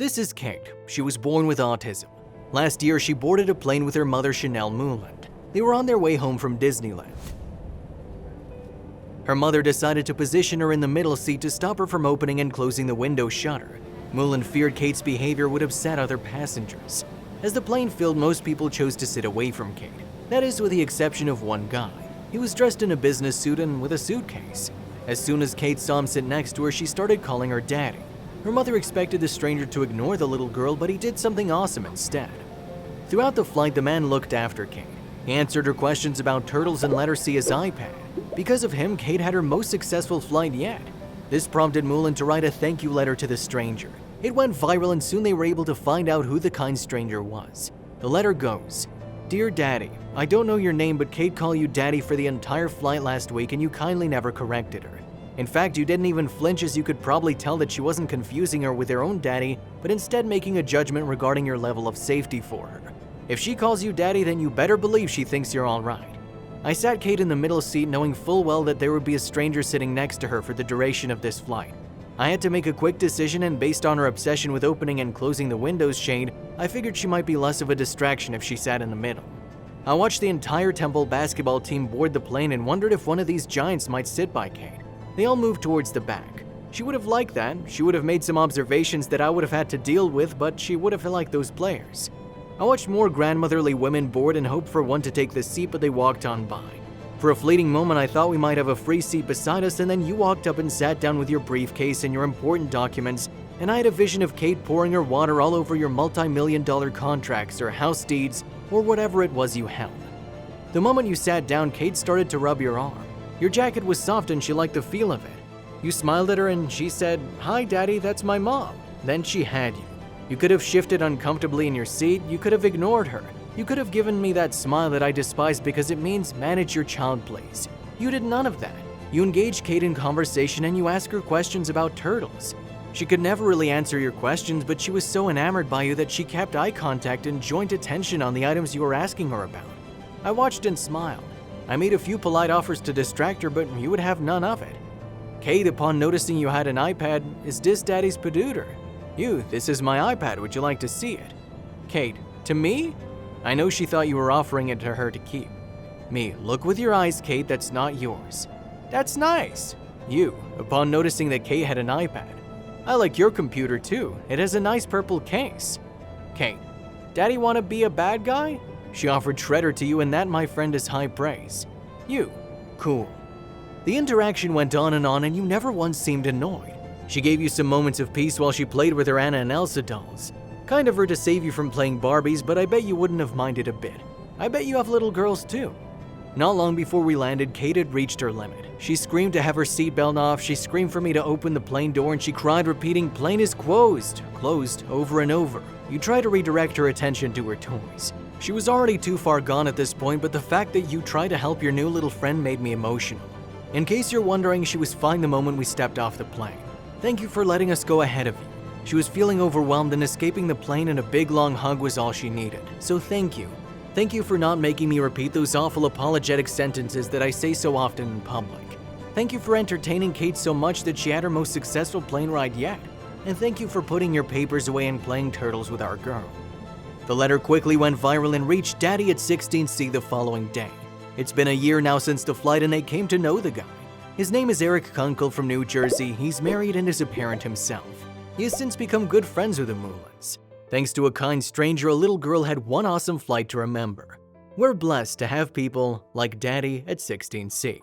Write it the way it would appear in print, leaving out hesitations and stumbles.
This is Kate. She was born with autism. Last year, she boarded a plane with her mother, Chanel Moonland. They were on their way home from Disneyland. Her mother decided to position her in the middle seat to stop her from opening and closing the window shutter. Moonland feared Kate's behavior would upset other passengers. As the plane filled, most people chose to sit away from Kate. That is, with the exception of one guy. He was dressed in a business suit and with a suitcase. As soon as Kate saw him sit next to her, she started calling her daddy. Her mother expected the stranger to ignore the little girl, but he did something awesome instead. Throughout the flight, the man looked after Kate. He answered her questions about turtles and let her see his iPad. Because of him, Kate had her most successful flight yet. This prompted Moonland to write a thank you letter to the stranger. It went viral and soon they were able to find out who the kind stranger was. The letter goes, "Dear Daddy, I don't know your name, but Kate called you Daddy for the entire flight last week and you kindly never corrected her. In fact, you didn't even flinch, as you could probably tell that she wasn't confusing her with her own daddy, but instead making a judgment regarding your level of safety for her. If she calls you daddy, then you better believe she thinks you're all right." I sat Kate in the middle seat, knowing full well that there would be a stranger sitting next to her for the duration of this flight. I had to make a quick decision, and based on her obsession with opening and closing the windows shade, I figured she might be less of a distraction if she sat in the middle. I watched the entire Temple basketball team board the plane and wondered if one of these giants might sit by Kate. They all moved towards the back. She would have liked that. She would have made some observations that I would have had to deal with, but she would have liked those players. I watched more grandmotherly women board and hoped for one to take the seat, but they walked on by. For a fleeting moment, I thought we might have a free seat beside us, and then you walked up and sat down with your briefcase and your important documents, and I had a vision of Kate pouring her water all over your multi-million-dollar contracts or house deeds or whatever it was you held. The moment you sat down, Kate started to rub your arm. Your jacket was soft and she liked the feel of it. You smiled at her and she said, "Hi, Daddy, that's my mom." Then she had you. You could have shifted uncomfortably in your seat. You could have ignored her. You could have given me that smile that I despise because it means manage your child, please. You did none of that. You engaged Kate in conversation and you asked her questions about turtles. She could never really answer your questions, but she was so enamored by you that she kept eye contact and joint attention on the items you were asking her about. I watched and smiled. I made a few polite offers to distract her, but you would have none of it. Kate, upon noticing you had an iPad, "Is this Daddy's Paduder?" You, "This is my iPad, would you like to see it?" Kate, "To me?" I know she thought you were offering it to her to keep. Me, "Look with your eyes, Kate, that's not yours." "That's nice." You, upon noticing that Kate had an iPad, "I like your computer too, it has a nice purple case." Kate, "Daddy wanna be a bad guy?" She offered Shredder to you, and that, my friend, is high praise. You, "Cool." The interaction went on and you never once seemed annoyed. She gave you some moments of peace while she played with her Anna and Elsa dolls. Kind of her to save you from playing Barbies, but I bet you wouldn't have minded a bit. I bet you have little girls too. Not long before we landed, Kate had reached her limit. She screamed to have her seatbelt off, she screamed for me to open the plane door, and she cried, repeating, "Plane is closed," over and over. You tried to redirect her attention to her toys. She was already too far gone at this point, but the fact that you tried to help your new little friend made me emotional. In case you're wondering, she was fine the moment we stepped off the plane. Thank you for letting us go ahead of you. She was feeling overwhelmed and escaping the plane, and a big long hug was all she needed. So thank you. Thank you for not making me repeat those awful apologetic sentences that I say so often in public. Thank you for entertaining Kate so much that she had her most successful plane ride yet. And thank you for putting your papers away and playing turtles with our girl. The letter quickly went viral and reached Daddy at 16C the following day. It's been a year now since the flight and they came to know the guy. His name is Eric Kunkel from New Jersey. He's married and is a parent himself. He has since become good friends with the Moonlands. Thanks to a kind stranger, a little girl had one awesome flight to remember. We're blessed to have people like Daddy at 16C.